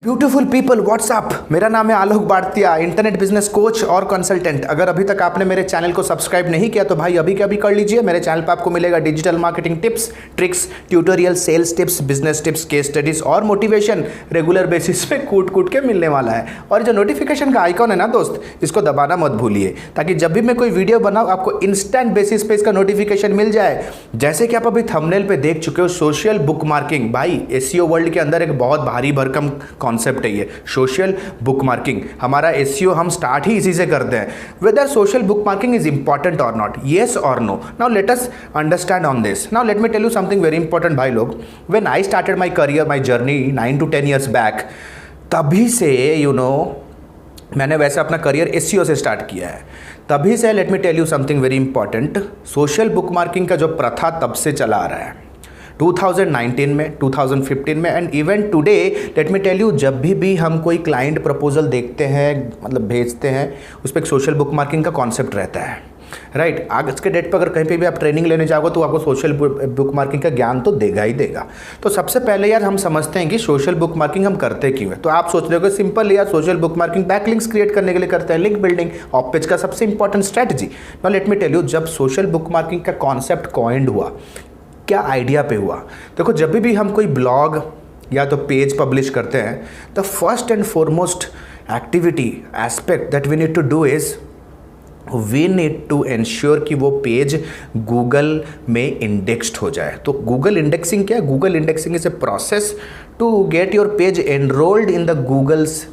Beautiful people WhatsApp, मेरा नाम है आलोक बाड़तिया, इंटरनेट बिजनेस कोच और कंसल्टेंट। अगर अभी तक आपने मेरे चैनल को सब्सक्राइब नहीं किया तो भाई अभी के अभी कर लीजिए। मेरे चैनल पर आपको मिलेगा digital marketing tips, tricks, tutorial, sales tips, business tips, case studies और मोटिवेशन रेगुलर बेसिस पे कूट कूट के मिलने वाला है। और जो नोटिफिकेशन का आइकॉन है ना दोस्त, इसको दबाना मत भूलिए, ताकि जब भी मैं कोई वीडियो बनाऊँ आपको इंस्टेंट बेसिस पे इसका नोटिफिकेशन मिल जाए। जैसे कि आप अभी थंबनेल पे देख चुके हो, सोशल बुक मार्किंग भाई एसईओ वर्ल्ड के अंदर एक बहुत भारी भरकम कॉन्सेप्ट है ये सोशल बुक मार्किंग। हमारा एसईओ हम स्टार्ट ही इसी से करते हैं। Whether social bookmarking is important or not, yes or no. Now let us understand on this. Now let me tell you something very important भाई लोग। When I started my career, my journey 9 to 10 years back, तभी से मैंने वैसे अपना career SEO से start किया है। तभी से let me tell you something very important, social bookmarking का जो प्रथा तब से चला आ रहा है 2019 में, 2015 में and even today. Let me tell you, जब भी हम कोई क्लाइंट प्रपोजल देखते हैं, मतलब भेजते हैं, उस पर एक सोशल बुक मार्किंग का कॉन्सेप्ट रहता है, राइट। आज के डेट पर अगर कहीं पे भी आप ट्रेनिंग लेने जाओगे तो आपको सोशल बुक मार्किंग का ज्ञान तो देगा ही देगा। तो सबसे पहले यार हम समझते हैं कि सोशल बुक मार्किंग हम करते क्यों है। तो आप सोच रहे हो कि सिंपल यार social book marking backlinks create करने के लिए करते हैं, लिंक बिल्डिंग ऑफ पेज का सबसे important strategy. Now let me tell you, जब सोशल बुक मार्किंग का कॉन्सेप्ट कॉइंड हुआ, क्या आइडिया पे हुआ। देखो, जब भी हम कोई ब्लॉग या तो पेज पब्लिश करते हैं, the first and foremost activity aspect that we need to do is we need to ensure कि वो पेज गूगल में इंडेक्स्ड हो जाए। तो गूगल इंडेक्सिंग क्या है? Google indexing is a process to get your page enrolled in the Google's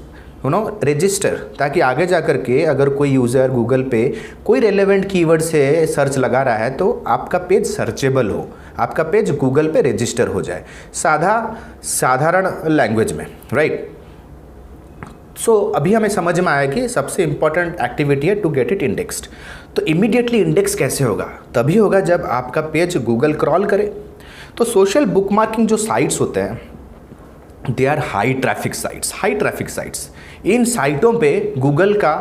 register, ताकि आगे जा कर के अगर कोई यूज़र गूगल पे कोई रेलेवेंट कीवर्ड से सर्च लगा रहा है तो आपका पेज सर्चेबल हो, आपका पेज गूगल पे रजिस्टर हो जाए, साधारण लैंग्वेज में, राइट। सो अभी हमें समझ में आया कि सबसे इंपॉर्टेंट एक्टिविटी है टू गेट इट इंडेक्स्ड। तो इमीडिएटली इंडेक्स कैसे होगा? तभी होगा जब आपका पेज गूगल क्रॉल करे। तो सोशल बुक मार्किंग जो साइट्स होते हैं, they are high traffic sites. इन साइटों पे गूगल का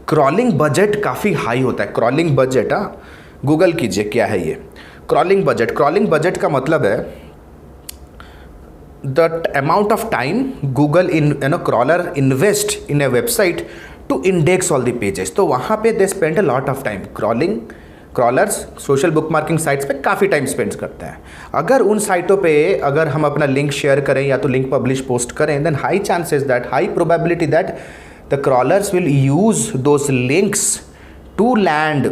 क्रॉलिंग बजट काफ़ी हाई होता है। क्रॉलिंग बजट, गूगल कीजिए क्या है ये क्रॉलिंग बजट का मतलब है the amount of time Google crawler invest in a website to index all the pages. तो वहाँ पे they spend a lot of time. Crawlers social bookmarking sites पे काफ़ी टाइम स्पेंड करते हैं। अगर उन साइटों पे अगर हम अपना लिंक शेयर करें या तो लिंक पब्लिश पोस्ट करें, then high probability that the crawlers will use those links to land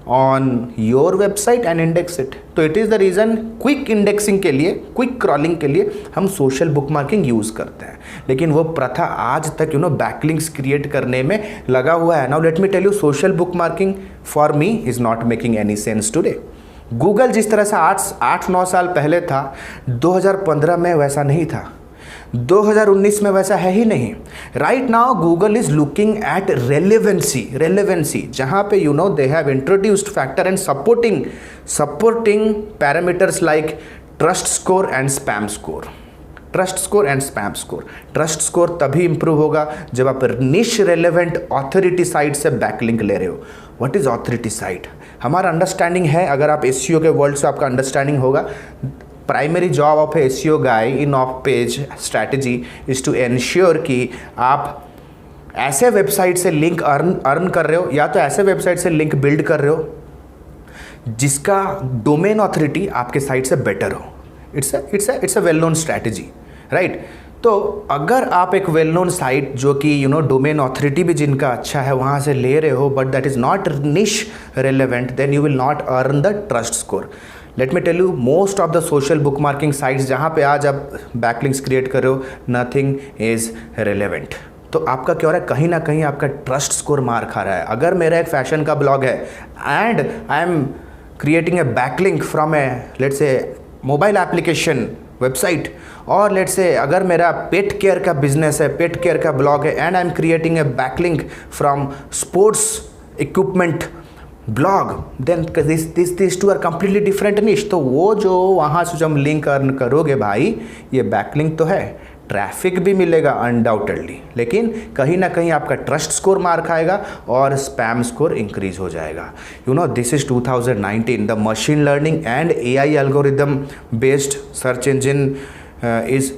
on your website and index it. तो it is the reason quick indexing के लिए, क्विक क्रॉलिंग के लिए हम सोशल बुक मार्किंग यूज़ करते हैं। लेकिन वो प्रथा आज तक बैकलिंक्स क्रिएट करने में लगा हुआ है। Now let me tell you, social bookmarking for me is not making any sense today. Google जिस तरह से 8-9 साल पहले था, 2015 में वैसा नहीं था, 2019 में वैसा है ही नहीं। Right now Google is looking at relevancy, जहाँ पे they have introduced factor and supporting parameters like trust score and spam score. Trust score तभी इंप्रूव होगा जब आप निश रेलेवेंट ऑथोरिटी साइट से बैकलिंक ले रहे हो। What is authority site? हमारा अंडरस्टैंडिंग है, अगर आप एसईओ के वर्ल्ड से आपका अंडरस्टैंडिंग होगा, primary job of SEO guy in off page strategy is to ensure कि आप ऐसे वेबसाइट से लिंक अर्न कर रहे हो या तो ऐसे वेबसाइट से लिंक बिल्ड कर रहे हो जिसका डोमेन ऑथोरिटी आपके साइट से बेटर हो। It's a well known strategy, right. तो अगर आप एक वेल नोन साइट जो कि डोमेन ऑथोरिटी भी जिनका अच्छा है वहाँ से ले रहे हो, but that is not niche relevant, then you will not earn the trust score. Let me tell you, most of the social bookmarking sites जहाँ पे आज आप बैकलिंक्स क्रिएट कर रहे हो, नथिंग इज़ रेलेवेंट। तो आपका क्या हो रहा है? कहीं ना कहीं आपका ट्रस्ट स्कोर मार खा रहा है। अगर मेरा एक फैशन का ब्लॉग है and I am creating a backlink from a let's say mobile application website, और लेट्स से अगर मेरा पेट केयर का बिजनेस है, पेट केयर का ब्लॉग है and I am creating a backlink from sports equipment blog, then this two are completely different niche. तो वो जो वहाँ से जो हम लिंक अर्न करोगे भाई, ये बैकलिंक तो है, ट्रैफिक भी मिलेगा अनडाउटेडली, लेकिन कहीं ना कहीं आपका ट्रस्ट स्कोर मार खाएगा और स्पैम स्कोर इंक्रीज हो जाएगा। This is 2019, the machine learning and AI algorithm based search engine is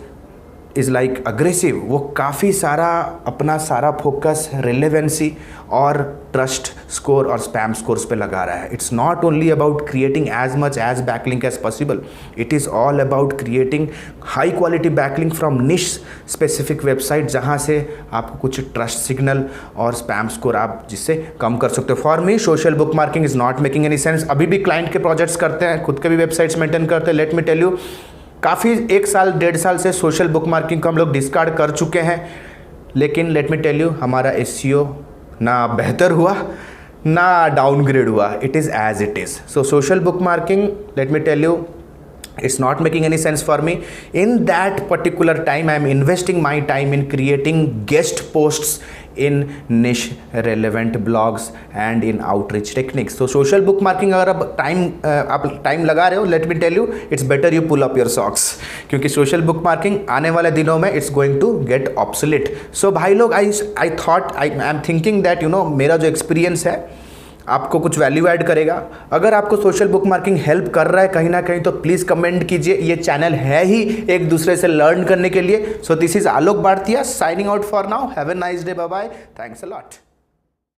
is like aggressive, वो काफ़ी सारा अपना सारा फोकस रिलेवेंसी और ट्रस्ट स्कोर और स्पैम स्कोर्स पे लगा रहा है. It's not only about creating as much as backlink as possible, it is all about creating high quality backlink from niche specific website, जहाँ से आपको कुछ ट्रस्ट सिग्नल और स्पैम स्कोर आप जिससे कम कर सकते हो. For me social book marking is not making any sense. अभी भी क्लाइंट के प्रोजेक्ट्स करते हैं, खुद के भी वेबसाइट्स मेंटेन करते हैं. लेट मी टेल यू, काफ़ी 1 साल 1.5 साल से सोशल बुक मार्किंग को हम लोग डिस्कार्ड कर चुके हैं. लेकिन लेट मी टेल यू, हमारा एसईओ ना बेहतर हुआ ना डाउनग्रेड हुआ. It is as it is. So social bookmarking, let me tell you, it's not making any sense for me. In that particular time, I am investing my time in creating guest posts in niche relevant blogs and in outreach techniques. So social bookmarking अगर आप time लगा रहे हो, let me tell you, it's better you pull up your socks, क्योंकि social bookmarking आने वाले दिनों में it's going to get obsolete. So भाई लोग, I thought, I am thinking that मेरा जो experience है आपको कुछ वैल्यू ऐड करेगा. अगर आपको सोशल बुक मार्किंग हेल्प कर रहा है कहीं ना कहीं, तो प्लीज़ कमेंट कीजिए. ये चैनल है ही एक दूसरे से लर्न करने के लिए. So this is Alok Bartia signing out for now. Have a nice day. Bye bye. Thanks a lot.